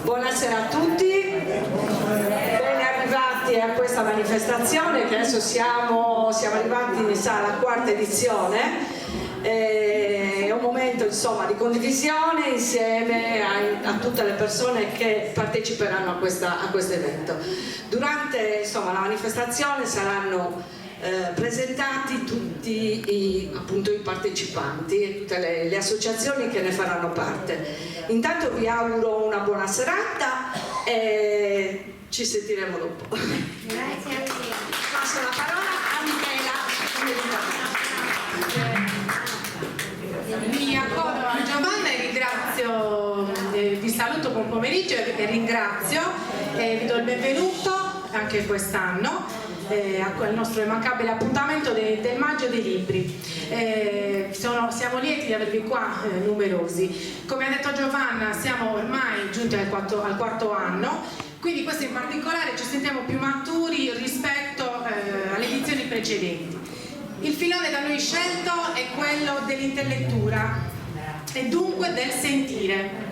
Buonasera a tutti, ben arrivati a questa manifestazione che adesso siamo arrivati, mi sa, alla quarta edizione. È un momento insomma di condivisione insieme a tutte le persone che parteciperanno a questo evento. Durante insomma la manifestazione saranno presentati tutti appunto i partecipanti e tutte le associazioni che ne faranno parte. Intanto vi auguro una buona serata e ci sentiremo dopo. Grazie a te. Passo la parola a Michela. Mi accodo a Giovanna e ringrazio, vi saluto buon pomeriggio e ringrazio e vi do il benvenuto anche quest'anno al nostro immancabile appuntamento del Maggio dei Libri. Siamo lieti di avervi qua numerosi. Come ha detto Giovanna, siamo ormai giunti al quarto anno, quindi questo in particolare ci sentiamo più maturi rispetto alle edizioni precedenti. Il filone da noi scelto è quello dell'intellettura e dunque del sentire.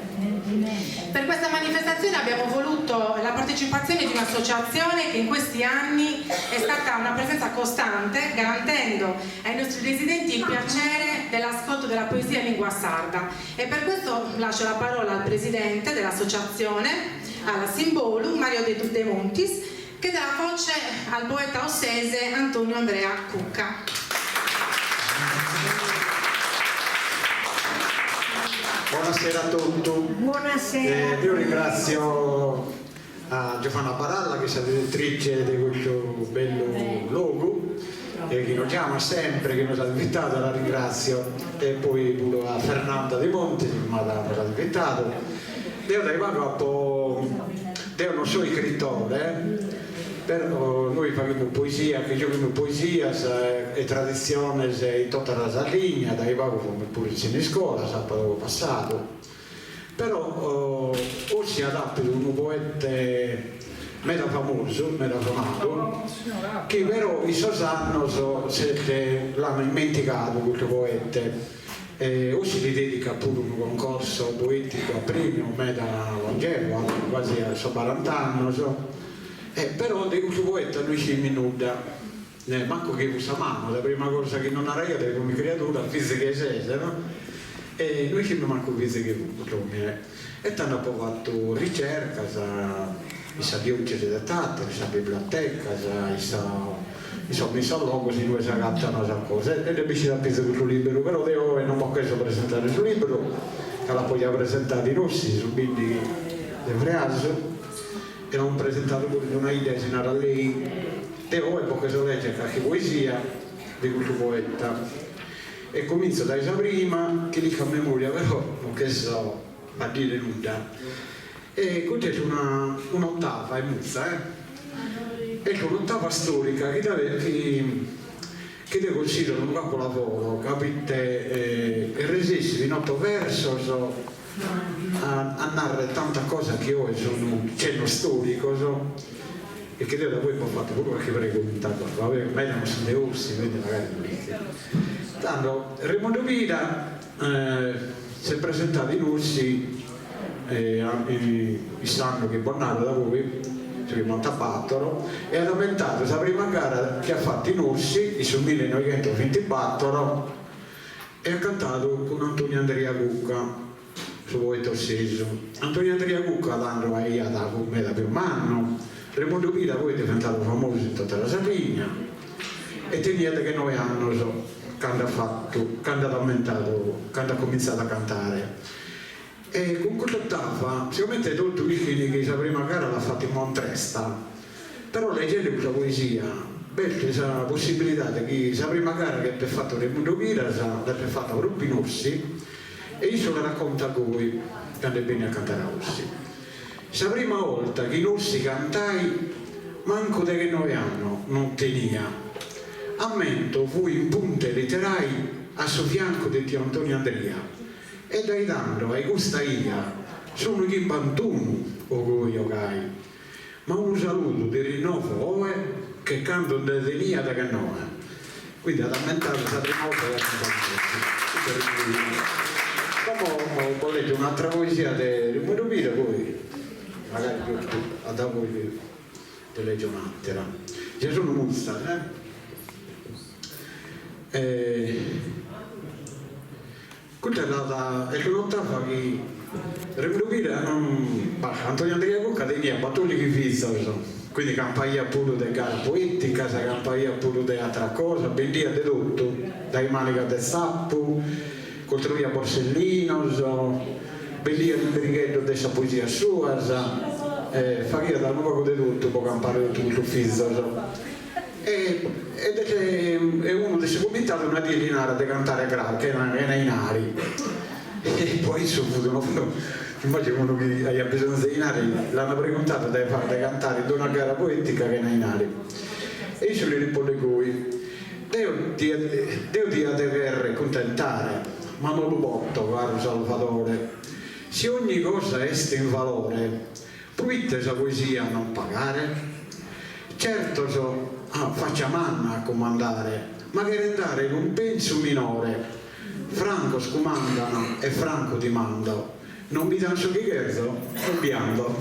Per questa manifestazione abbiamo voluto la partecipazione di un'associazione che in questi anni è stata una presenza costante, garantendo ai nostri residenti il piacere dell'ascolto della poesia in lingua sarda. E per questo lascio la parola al presidente dell'associazione, alla Simbolu, Mario De Montis, che dà la voce al poeta ossese Antonio Andrea Cucca. Buonasera a tutti. Buonasera. Io ringrazio a Giovanna Baralla che è la direttrice di questo bello logo che ci chiama sempre, che ci ha invitato, la ringrazio, e poi pure a Fernanda De Monti che mi ha invitato. Io non sono scrittore, però noi facciamo poesia, che giochiamo poesia e tradizione in tutta la Sardegna, dai come pure in scuola, sabato passato. Però o si adatta un poeta meno famoso, meno famoso, che però i suoi anni l'hanno dimenticato questo poeta. O si dedica pure un concorso poetico a premio, meta longevo, quasi a 40 anni. Però di questo poeta lui ci minuta, manco che usa mano, la prima cosa che non ha io come creatura, fisica e sese, no? E lui ci manco fisica e tanto poi fatto ricerca, sa diocesi di Tatte, sa biblioteca, insomma mi sono logo si dove si agattano queste cose e ne mi ci da questo libro, però io non ho chiesto presentare il libro, che la poi ha presentato i rossi, su quindi del Freaso. E non presentato pure una idea se era lei e poi perché so leggere qualche poesia di questo poeta e comincio da essa prima che dico a memoria però non che so a dire nulla e qui c'è un'ottava è muzza ecco un'ottava storica che ti considero un capolavoro capite e resiste in 8 versi a narrare tanta cosa che oggi sono cenno storico e che da voi ho fatto pure qualche precommentato vabbè meglio non sono dei orsi vedi magari tanto Raimondo Pira si è presentato in orsi sanno che è nato da voi cioè Montabattolo e ha lamentato la prima gara che ha fatto in orsi sul 1924 e ha cantato con Antonio Andrea Cucca su voi tosseso. Antonio Andrea Cucca l'anno a da come da più anno, Raimondo Pira poi è diventato famoso in tutta la Sardegna e teniate che 9 anni quando ha cominciato a cantare. E con quell'ottava, sicuramente tutti dicono che la prima gara l'ha fatta in Montresta, però leggendo questa poesia, c'è la possibilità che la prima gara che ha fatto Raimondo Pira l'ha fatta per Pinossi e io se la racconto a voi quando è bene a cantare a Orsi. La prima volta che in Orsi cantai manco da che 9 anni non tenia ammento fui in punte letterai a suo fianco di Dio Antonio Andrea e dai tanto ai gusta ia sono gli bantuno o voi ogai ma un saluto di rinnovo che canto da tenia da canoa quindi ad ammentare la prima volta che come ho letto un'altra poesia di Raimondo Pira poi magari più a voi delle giornate. Ci sono molti, questa è la notava che Rembruvira Antonio Andrea Cucca tenia battaglie che fissano, quindi campagna pure di gara poetica, campagna pure di altra cosa, bendia di tutto, dai Manica del Sappo, costruiva Borsellino, bendia di brighetto della poesia sua, faceva da nuovo di tutto, può campare tutto fisso. Ed è uno dei suoi comitati una di Linara di cantare che era nei nari, e poi subito immagino uno che ha bisogno dei nari l'hanno preguntato di fare cantare in una gara poetica che nei nari, e io gli risponde cui Dio ti ha deve contentare, ma non lo botto, caro Salvatore, se ogni cosa è in valore, provitte sa poesia a non pagare, certo faccia manna a comandare, ma che rendare in un penso minore, franco scomandano e franco ti mando, non mi danno che cherzo, cambiando.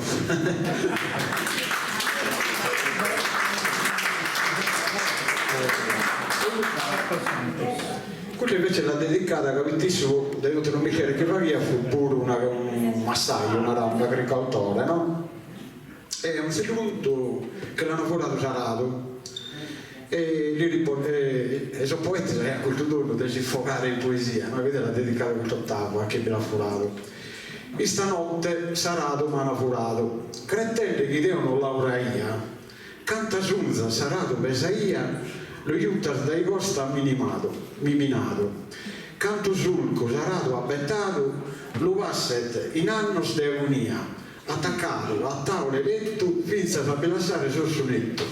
Quella invece l'ha dedicata a capitissimo Deutero Michele che Pavia, fu pure un massaio, un agricoltore, no? E a un certo punto che l'hanno forato Sarato, e gli sono poeti a quel giorno di sfogare in poesia, no? Quindi l'ha dedicato quest'ottavo a chi me l'ha forato. E stanotte Sarato mi hanno forato, cretelli che devono laureia, canta sunza Sarato Besaia, lo aiutas dai costa miminato, canto sulco Sarato abbettato, lo passet in annos de agonia, attaccato a tavole letto finza a bellassare sul sonetto.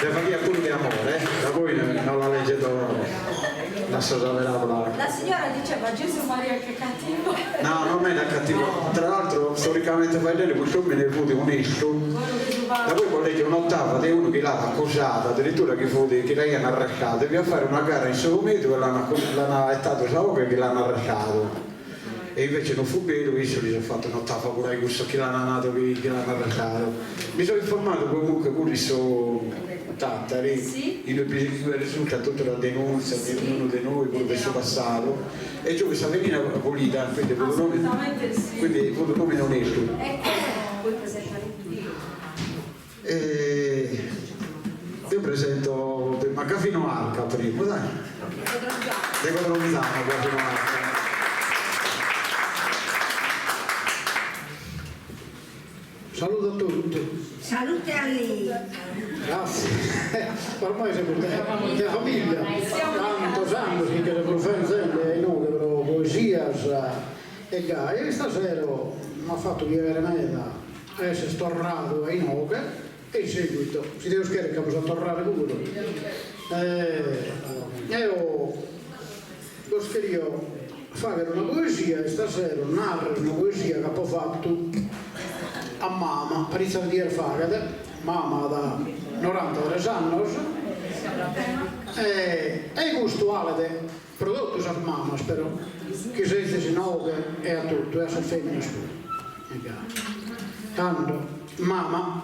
Le famiglie pure di amore, da voi non la leggete la signora diceva Gesù Maria che cattivo. No, non è cattivo, tra l'altro storicamente fai bene questo me ne fu di onesto, da poi colleghi un'ottava di uno che l'ha accusata, addirittura che lei hanno arrestato, devi fare una gara in Sogometo e l'hanno arrestato Saoca che l'hanno arrestato. E invece non fu vero, io gli ho fatto un'ottava pure ai gusto che l'hanno nato, che l'hanno arrestato. Mi sono informato comunque pure su Tattari, sì? In due risulta tutta la denuncia di ognuno di noi, pure del suo passato, e giù questa venina pulita, quindi il nome non è tu. Io presento Magafino Arca prima, dai. Devo Magafino Arca. Saluto a tutti. Salute a lei. Grazie. Ormai siamo di famiglia. Tantos anni che le professioni e noi però poesia e gai. E stasera mi ha fatto vivere meta essere stornato ai nove e in seguito si deve scherare che posso tornare pure. Io lo scherzo fare una poesia e stasera narro una poesia che ho fatto a mamma, per iniziare a fare, mamma da 93 anni, e gusto di prodotto a mamma, spero, che si nuove e a tutto, e a femmina tanto, mamma,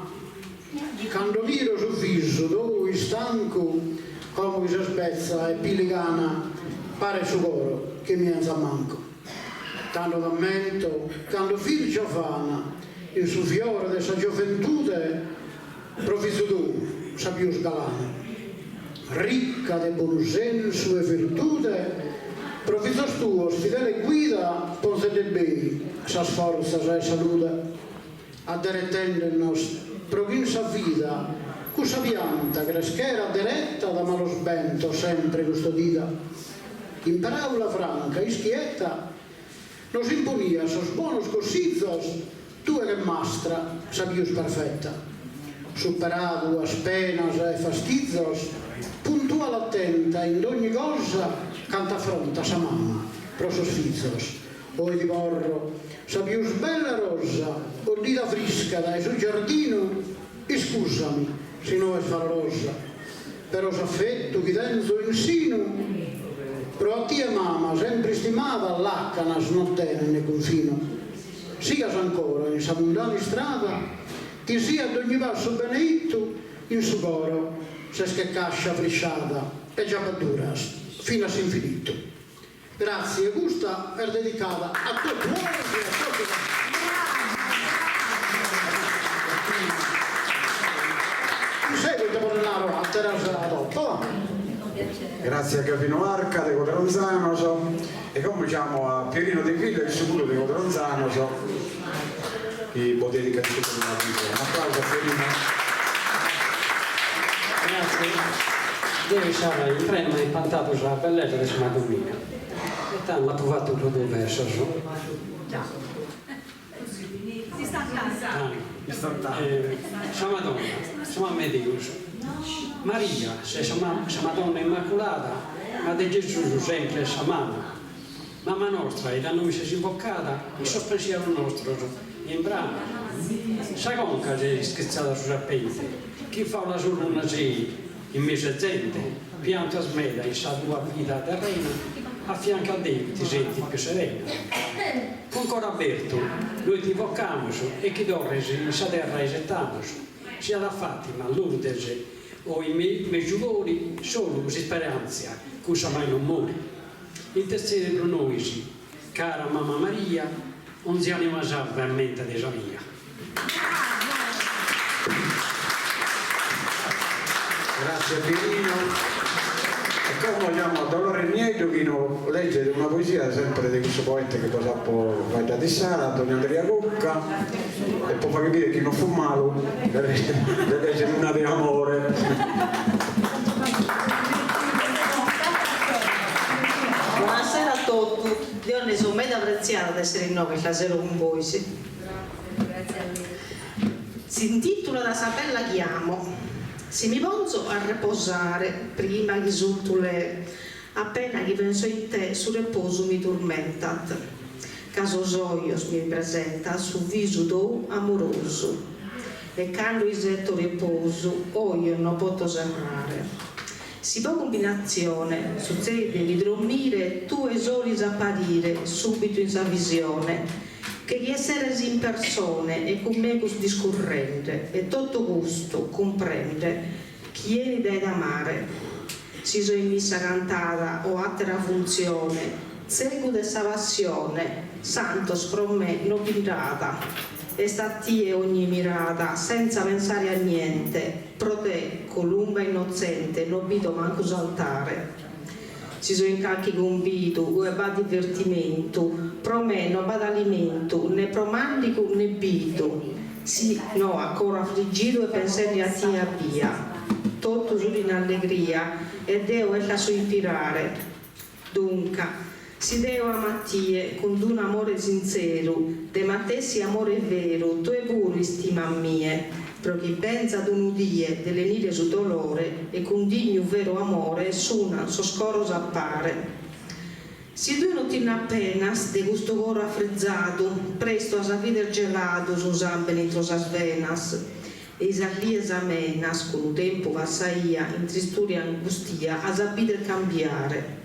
quando miro sul viso, dove stanco, come si spezza e piligana, pare su coro che mi enza manco. Tanto commento, quando figlio fana, il suo fiore della gioventù provviso tu, sapius galana, ricca di buon senso e virtute, provviso tuo, fidele guida, ponse de beni, sa sforza, sa salute, adderettendonos, provinsa vita, cusa pianta, creschera diretta da malo sbento, sempre custodita, in paraula franca e schietta, nos imponia sos buonos cosizos, tu che mastra, sapius perfetta, superato as penas e fastizos, puntual attenta in ogni cosa, canta affronta sa mamma, pro sos fizos, oi di borro, sapius bella rosa, ordita frisca dai sul giardino, e scusami, se no è fara rosa, però s'affetto chi denso insino, però a tia mamma sempre stimata all'acca una snottena ne confino. Sia ancora in Samundani strada, ti sia ad ogni passo benedetto in suo coro, se che cascia frisciata e già duras fino all'infinito. Grazie, questa è dedicata a tutti voi e a tutti. In seguito tornare a terrazza dopo. Grazie a Gavino Arca di Codronzano e cominciamo a Pierino De Villa il sicuro di Codronzano i poteri che ci sono nella vita. Un applauso a Pierino. Grazie. Deve stare in treno e pantato sulla bellezza di sua domenica. E tanto l'ha provato tutto il verso. Si sta a casa. Sua Madonna, sua Medius. Maria, se sua Madonna Immacolata, ma di Gesù sempre è sua mamma. Mamma nostra, e da noi si è invocata, il suo pensiero nostro, in brano. Sa conca si è scherzata sul serpente, chi fa una sola una sei, in mese gente, pianta smeda in sa tua vita terrena, a fianco a Dio ti senti più serena. Con coro aperto, noi ti invocamo e chi dorresi in sa terra esettamo, sia da Fatima, Lourdes o i Meggiugori, solo si speranza, cosa mai non muore. Intercede per noi, cara mamma Maria, non si anima salva in mente di mia. Grazie a Pierino. E come vogliamo a Dolore Nieto che legge una poesia sempre di questo poeta che cosa può fare di Sala, Antonio Andrea Cocca, e poi fa capire che non fu malo, le legge una di amore. Buonasera a tutti, io ne sono molto apprezzata di essere in noi stasera con voi. Si intitola Da Sapella chiamo. Se mi ponzo a riposare prima che sultule, appena che penso in te su riposo mi tormentat. Caso soios mi presenta su viso do amoroso e quando isetto riposo o io non posso serrare. Si può combinazione, succede di dormire tu e soli apparire subito in sa visione, che gli essere in persone e con me discorrente e tutto gusto comprende chi è l'idea d'amare. Si sono in missa cantata o altra funzione, seguo dessa passione, santo scromme non pintata, e statie ogni mirata senza pensare a niente, pro te columba innocente non vedo manco saltare. Si sono in calchi convito o va divertimento, pro me non va alimento né promandico né bito, sì no ancora frigido e pensieri a tia via, tutto giù in allegria e Deo è la sua ispirare. Dunque si Deo a Mattie con un amore sincero, de Mattessi amore vero, tu e pure stima mie, però chi pensa ad un udie delle nire su dolore e con digno vero amore suona soscoros appare. Si due non tinna appena de gusto coro affrezzato, presto a sapere gelato su zampe nitro sas venas, e isalies amenas con un tempo vassaia in tristura e angustia a sapere cambiare.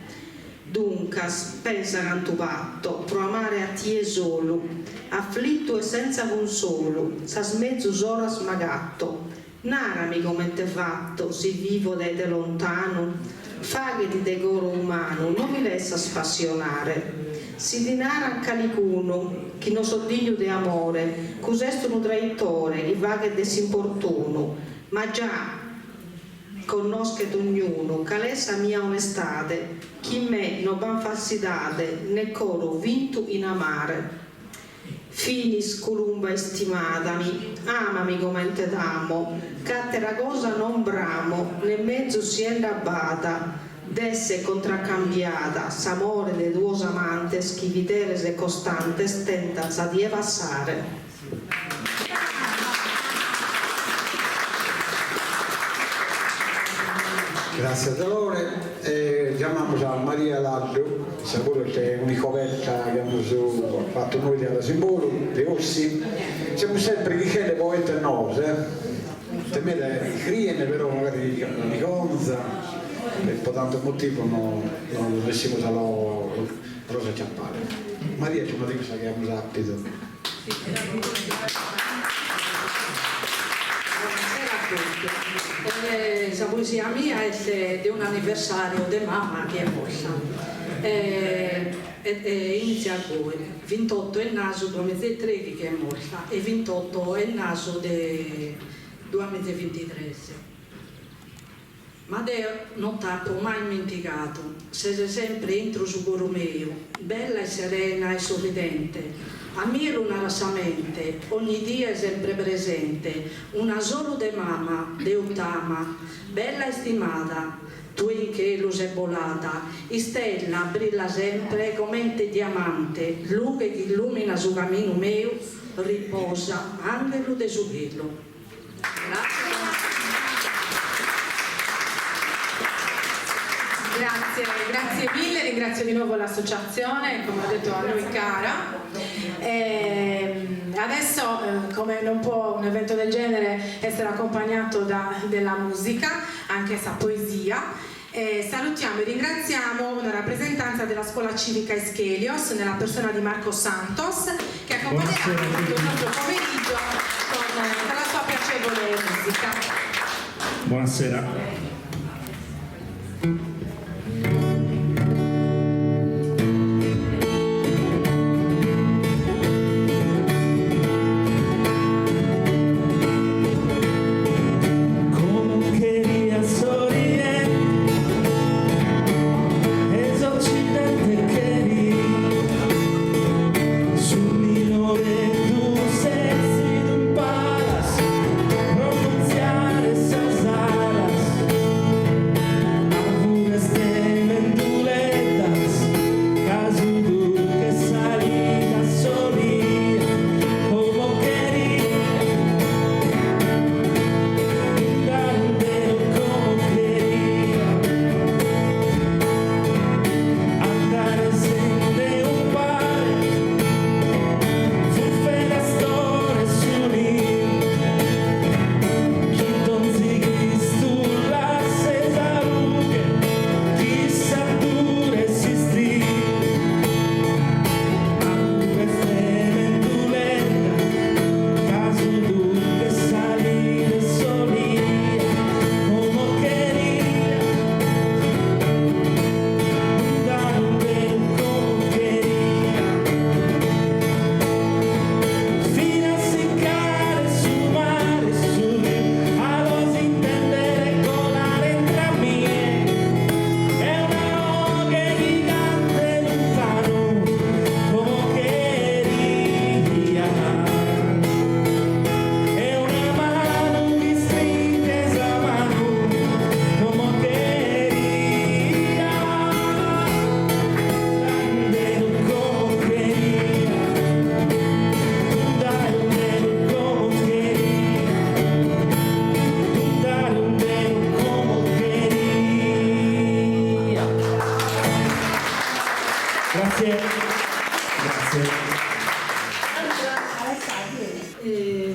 Duncas pensa canto patto, pro amare a tie solo, afflitto e senza consolo, sas mezzo oras magatto, narami come te fatto, si vivo da te lontano, faghe di decoro umano, non mi lascia spassionare, si dinara calicuno, chi non so digno di amore, cos'est un traitore, i vaghe desimportuno, ma già conoscete ognuno, calessa mia onestate, chi me non van falsidate, né coro vinto in amare. Finis columba estimatami, amami come te d'amo, cattera cosa non bramo, né mezzo sienda abbata, d'esse contraccambiata, s'amore de duos amantes, chi videres e costantes tentanza di evassare. Grazie a Dolore. Chiamiamo a Maria Lallo, sicuro che è un'icovetta che abbiamo fatto noi della Simbolo, di Ossi. Siamo sempre chi che le poete nose, te me le criene però magari di Gonza, e per tanto motivo non riuscimos a Rosa Ciappale. Maria, ci dico che abbiamo rapido. Buonasera a tutti. La poesia mia è di un anniversario di mamma che è morta. Inizia poi 28 è il naso 2013 che è morta e 28 è il naso del 2023. Ma non t'ho mai dimenticato, sei sempre entro su Borromeo, bella e serena e sorridente, a me una rassamente, ogni dia è sempre presente, una solo de mamma, de ottama, bella e stimata, tu in che lo sei volata, e stella brilla sempre come te diamante, luce che illumina su cammino mio, riposa, angelo de su velo. Grazie. Grazie mille, ringrazio di nuovo l'associazione, come ho detto a noi cara. Adesso, come non può un evento del genere essere accompagnato della musica, anche sa poesia, salutiamo e ringraziamo una rappresentanza della scuola civica Eschelios nella persona di Marco Santos, che accompagnerà il nostro pomeriggio con la sua piacevole musica. Buonasera.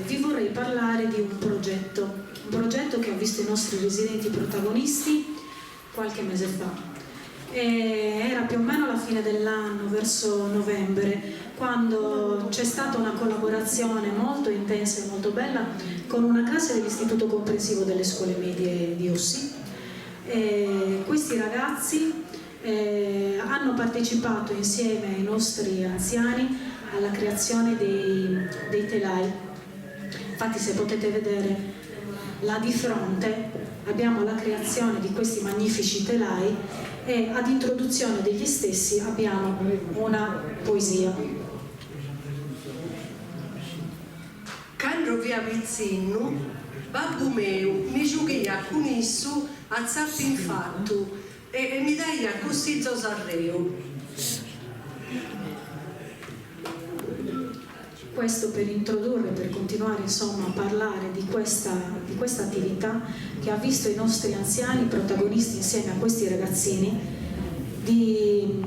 Vi vorrei parlare di un progetto che ha visto i nostri residenti protagonisti qualche mese fa. Era più o meno alla fine dell'anno, verso novembre, quando c'è stata una collaborazione molto intensa e molto bella con una classe dell'Istituto Comprensivo delle Scuole Medie di Ossi. Questi ragazzi hanno partecipato insieme ai nostri anziani alla creazione dei telai. Infatti, se potete vedere là di fronte abbiamo la creazione di questi magnifici telai e ad introduzione degli stessi abbiamo una poesia. Quando vi avvicino, babbo meu mi giughia con isso a zappi infatto e mi dai a così zosarreo. Questo per introdurre, per continuare insomma a parlare di questa attività che ha visto i nostri anziani protagonisti insieme a questi ragazzini di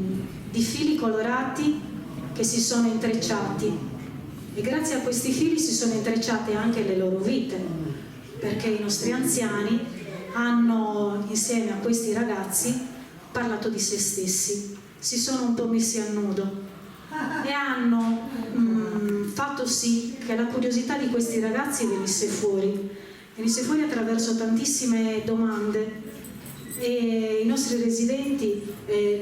fili colorati che si sono intrecciati, e grazie a questi fili si sono intrecciate anche le loro vite, perché i nostri anziani hanno insieme a questi ragazzi parlato di se stessi, si sono un po' messi a nudo e hanno fatto sì che la curiosità di questi ragazzi venisse fuori attraverso tantissime domande, e i nostri residenti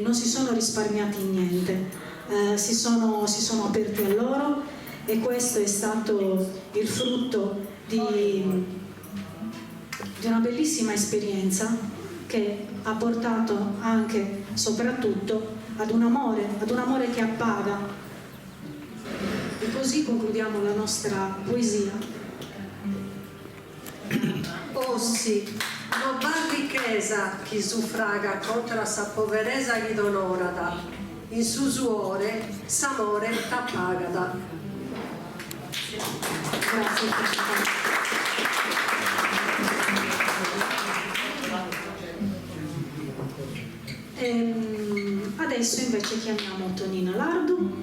non si sono risparmiati in niente, si sono aperti a loro, e questo è stato il frutto di una bellissima esperienza che ha portato anche, soprattutto, ad un amore che appaga. E così concludiamo la nostra poesia. Oh sì, non va ricchezza chi suffraga contro sa poverezza gli donorada, in su suore s'amore t'appagada. Grazie. Adesso invece chiamiamo Tonina Lardu,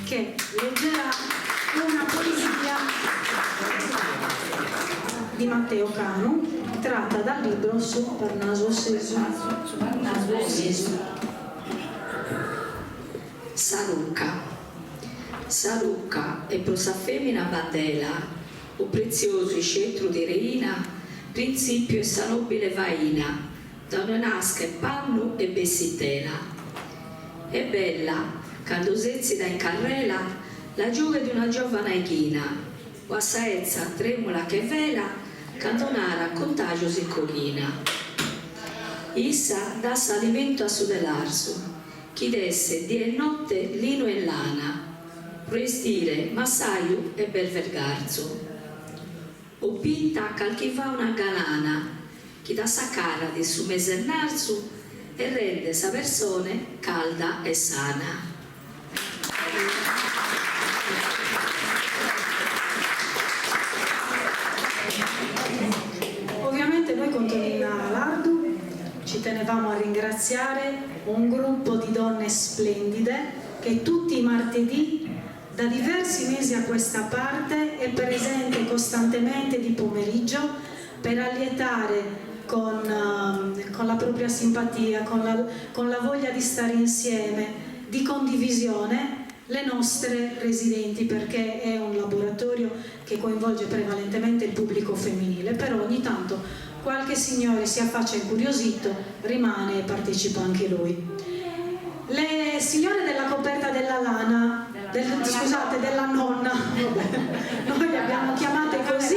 che leggerà una poesia di Matteo Canu tratta dal libro Su Parnaso Sesu. Saruca e prosa femmina bandela, o prezioso scettro di reina, principio e sa nobile vaina, da una nasca e pannu e bessitela. È bella, quando sezzi da in carrela, la giuve di una giovane ghina, o assaezza tremula che vela, quando nara contagio si collina. Issa dà alimento a su dell'arso, chi desse di e notte lino e lana, prestire massaio e bel vergarzo. O pinta calchi va una galana, chi da sa cara di su mesennarzu e rende sa persone calda e sana. Ovviamente noi con Tonina Lardu ci tenevamo a ringraziare un gruppo di donne splendide che tutti i martedì da diversi mesi a questa parte è presente costantemente di pomeriggio per allietare con la propria simpatia, con la voglia di stare insieme, di condivisione, le nostre residenti, perché è un laboratorio che coinvolge prevalentemente il pubblico femminile, però ogni tanto qualche signore si affaccia incuriosito, rimane e partecipa anche lui. Le signore della coperta della lana, della nonna, noi le abbiamo chiamate così,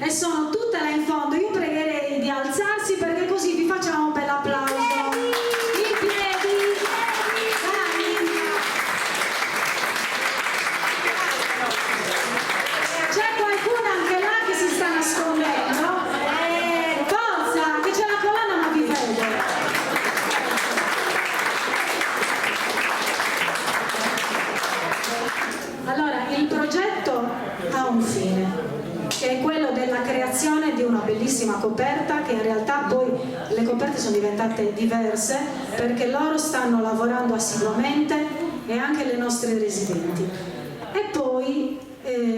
e sono tutte là in fondo. Io pregherei di alzarsi perché così vi facciamo un bel applauso. In piedi, c'è qualcuno anche là che si sta nascondendo? Forza, che c'è la colonna ma vi vede. Allora, il progetto ha un fine, che è quello della creazione di una bellissima coperta, che in realtà poi le coperte sono diventate diverse perché loro stanno lavorando assiduamente, e anche le nostre residenti. E poi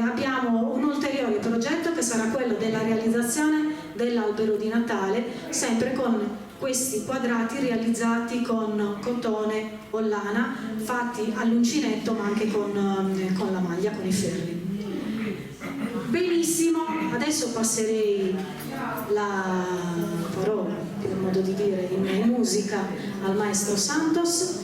abbiamo un ulteriore progetto che sarà quello della realizzazione dell'albero di Natale, sempre con questi quadrati realizzati con cotone o lana, fatti all'uncinetto ma anche con la maglia, con i ferri. Benissimo, adesso passerei la parola, per modo di dire, in musica al maestro Santos.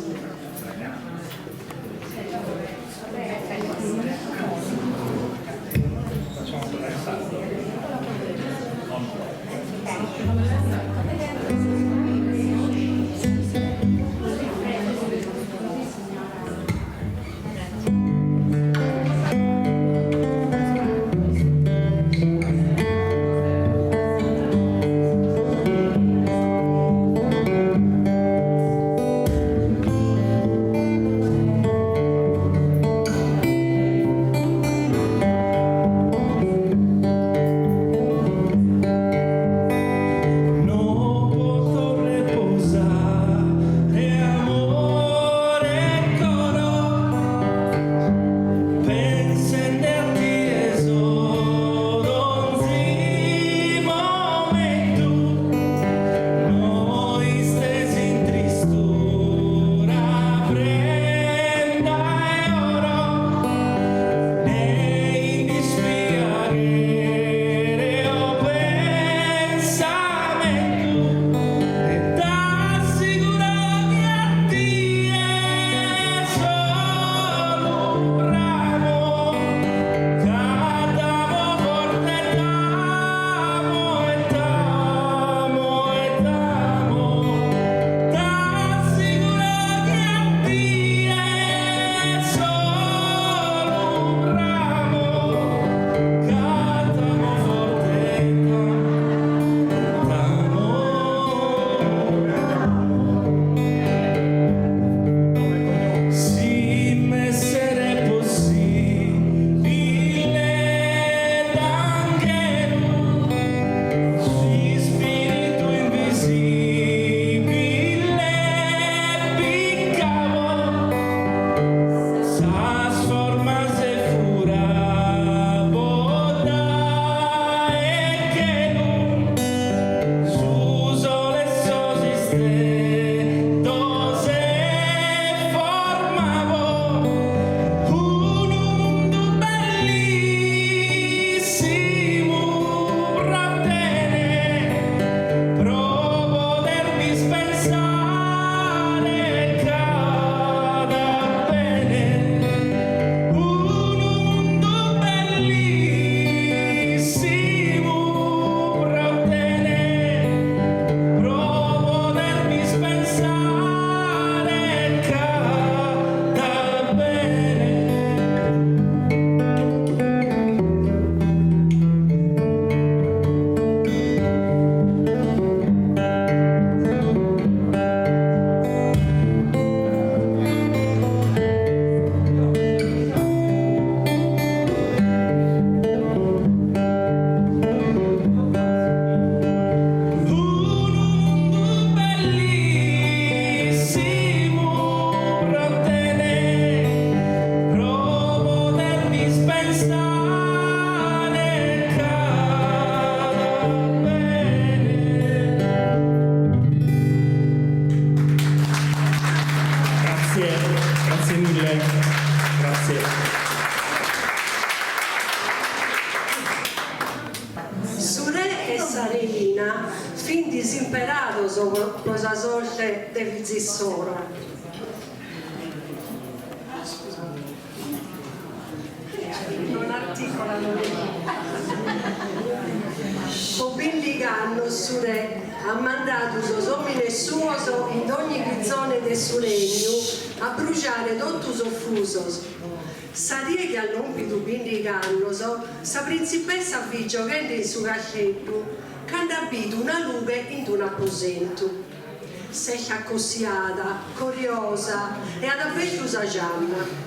Grazie mille. Grazie. Sure e Sarina, fin disimperados cosa sorte de vizissoro. Non articolano. O bindiganno sure ha mandato os omines suos in ogni zone del suo regno a bruciare tottus fusos. Sarie che all'ompidu bindigannos, sa principessa vi giocando in su cascetto, che ha abito una lupe in un apposento. S'è accossiata, curiosa e ad avvertu sa gianna.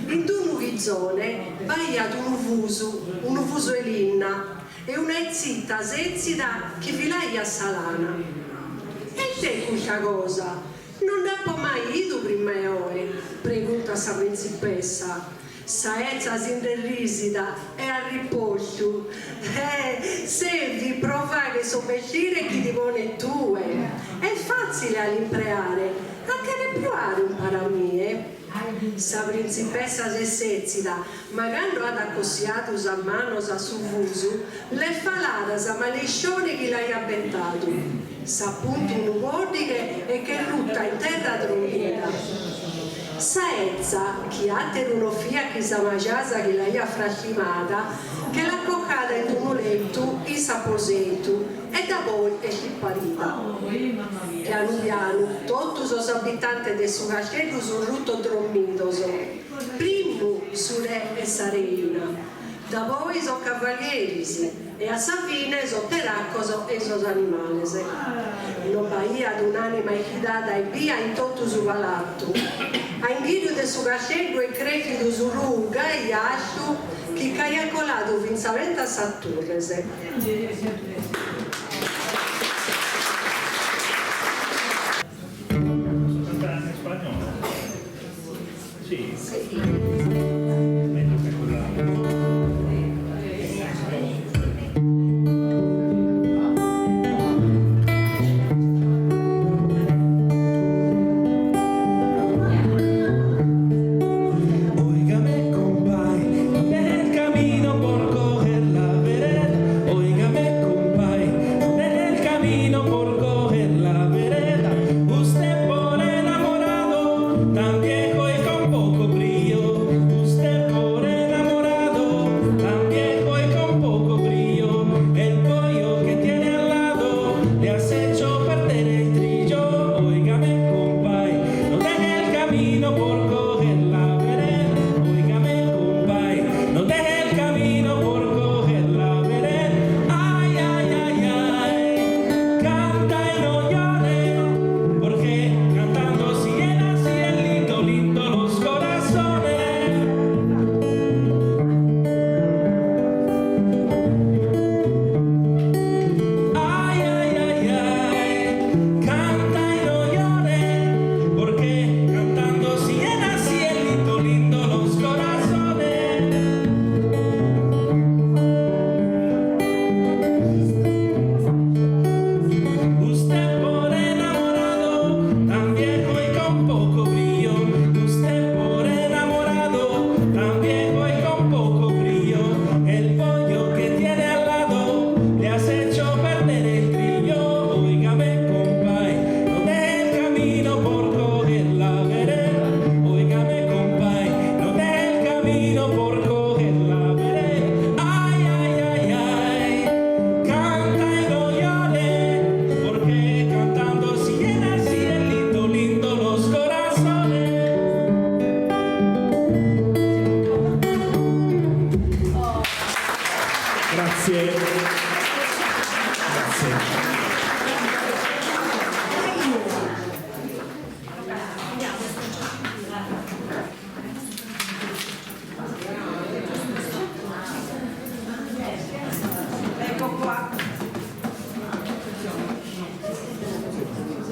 In due zone baiato un fuso elinna e una zitta sezzida che vilaia salana. E te questa cosa? Non l'ho mai ido prima e ore? Pregunta sa principessa. Saezza s'inderrisida e a riposto. Se vi provare so vestire chi ti pone tue. È facile all'impreare, anche ne provare un paramie. Sa principessa se sezzida, magari ad accossiato a mano sa su vuso, le falata sa malescione che l'hai avventato. Sa appunto un ordine e che rutta in terra trombita. Saezza, chi ha tenuto fia che sa mangiasa che l'hai affrascimata, che l'ha coccata in un letto in saposetto e da poi è scipparita. Piano piano, tutti os abitanti del suo castello sono rutto dormitos. Primo su re e Sarina, da poi sono cavalieri e a sa fine sono terraccos e sono animali. Non baia ad un'anima equidata e via in tutto su palatto. A inghilio del suo castello e crechido su ruga e asciu che caia colato vinsamente a Satturrese.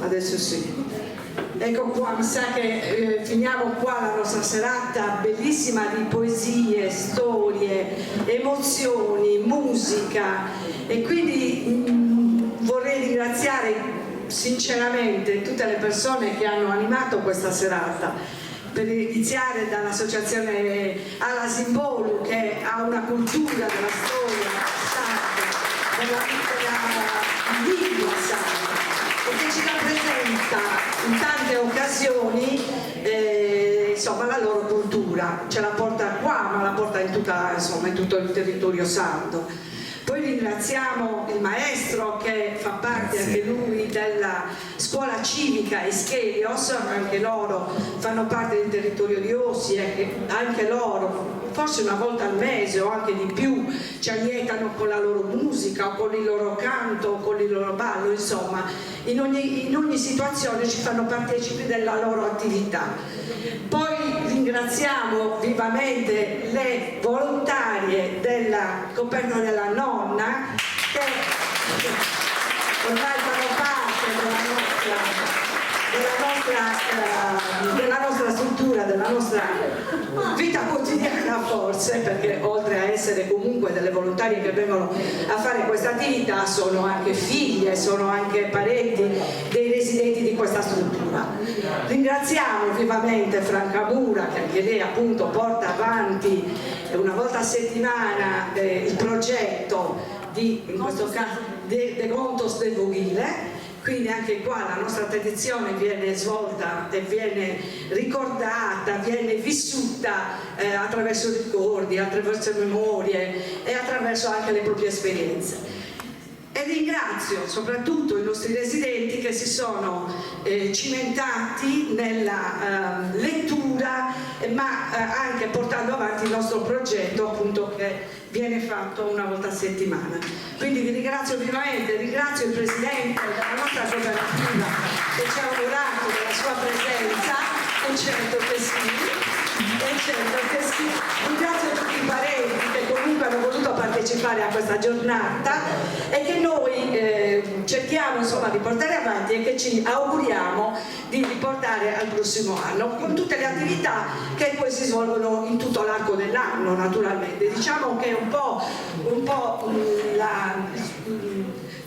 Adesso sì. Ecco qua, mi sa che finiamo qua la nostra serata bellissima di poesie, storie, emozioni, musica e quindi vorrei ringraziare sinceramente tutte le persone che hanno animato questa serata per iniziare dall'associazione Ala Simbolu, che ha una cultura della storia sarda, della lingua sarda, e che ci rappresenta in tante occasioni insomma, la loro cultura, ce la porta qua ma la porta in tutto il territorio sardo. Poi ringraziamo il maestro che fa parte anche lui della scuola civica Eschelios, anche loro fanno parte del territorio di Ossi e anche loro forse una volta al mese o anche di più ci allietano con la loro musica o con il loro canto o con il loro ballo, insomma in ogni situazione ci fanno partecipi della loro attività. Poi ringraziamo vivamente le volontarie della coperta della nonna che ormai fanno parte della nostra struttura, della nostra vita quotidiana forse, perché oltre a essere comunque delle volontarie che vengono a fare questa attività sono anche figlie, sono anche parenti dei residenti di questa struttura. Ringraziamo vivamente Franca Mura, che anche lei appunto porta avanti una volta a settimana il progetto in questo caso De Contos del Voghile. Quindi anche qua la nostra tradizione viene svolta e viene ricordata, viene vissuta attraverso ricordi, attraverso memorie e attraverso anche le proprie esperienze. E ringrazio soprattutto i nostri residenti che si sono cimentati nella lettura, ma anche portando avanti il nostro progetto appunto che viene fatto una volta a settimana. Quindi vi ringrazio vivamente, ringrazio il Presidente della nostra cooperativa che ci ha onorato della sua presenza, e certo che sì, ringrazio tutti i parenti che comunque hanno voluto partecipare a questa giornata e che noi cerchiamo insomma di portare avanti e che ci auguriamo di riportare al prossimo anno con tutte le attività che poi si svolgono in tutto l'arco dell'anno naturalmente. Diciamo che è un po'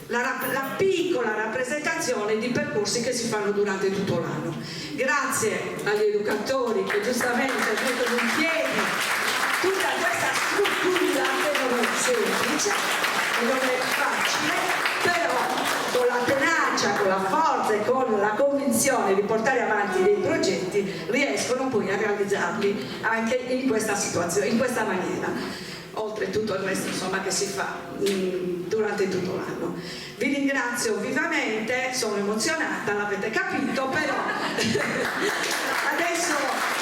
la piccola rappresentazione di percorsi che si fanno durante tutto l'anno. Grazie agli educatori che giustamente mettono in piedi tutta questa struttura che non è semplice, non è facile, però con la tenacia, con la forza e con la convinzione di portare avanti dei progetti riescono poi a realizzarli anche in questa situazione, in questa maniera. Oltre tutto il resto insomma che si fa durante tutto l'anno. Vi ringrazio vivamente, sono emozionata, l'avete capito, però adesso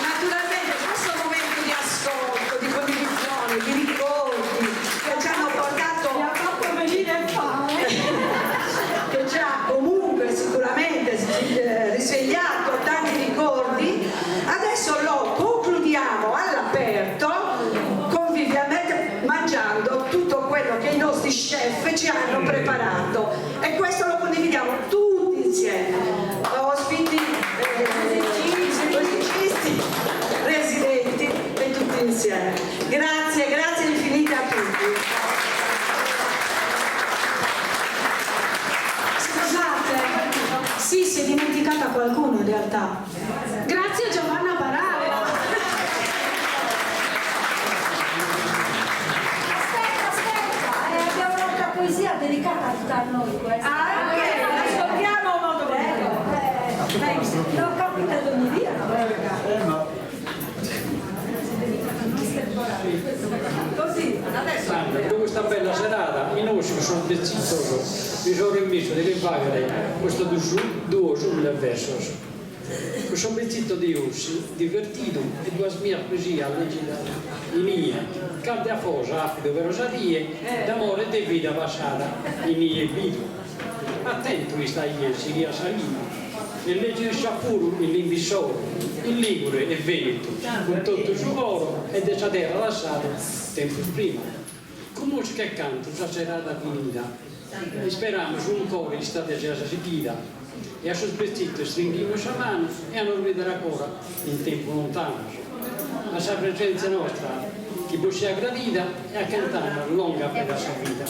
naturalmente questo momento di ascolto, di condivisione, di ricordi che ci hanno portato che ci ha comunque sicuramente risvegliato tanti ricordi, adesso lo concludiamo all'aperto mangiando tutto quello che i nostri chef ci hanno preparato e questo lo condividiamo tutti insieme, ospiti, musicisti, residenti e tutti insieme. Grazie infinite a tutti. Scusate, sì, si è dimenticata qualcuno in realtà. Grazie a Giovanna Parale. Poesia dedicata a noi questa. Ascoltiamo molto bene. Non capita ad ogni dia. Così, adesso. Per questa bella serata, in osco sono dezzitoso, mi sono rimesso di rifare questo duo sulle versos. Questo pezzito di ossi, divertito e due mie poesie a leggere i miei, cante a fosa, affido per rosarie, d'amore e di vita passata, i miei viti. Attento sta io, si riasalino, e leggere Sciapuru, il Limbissoro, il Ligure e Veneto, con tutto il suolo e della terra lasciata, tempo prima. Con musica e canto, già serata finita, e speriamo su un coro in state già sentita. E a sul pezzito stringhiamo la mano e a non vedere ancora in tempo lontano. La sua presenza nostra, che può sia gradita e a cantare lunga per la sua vita.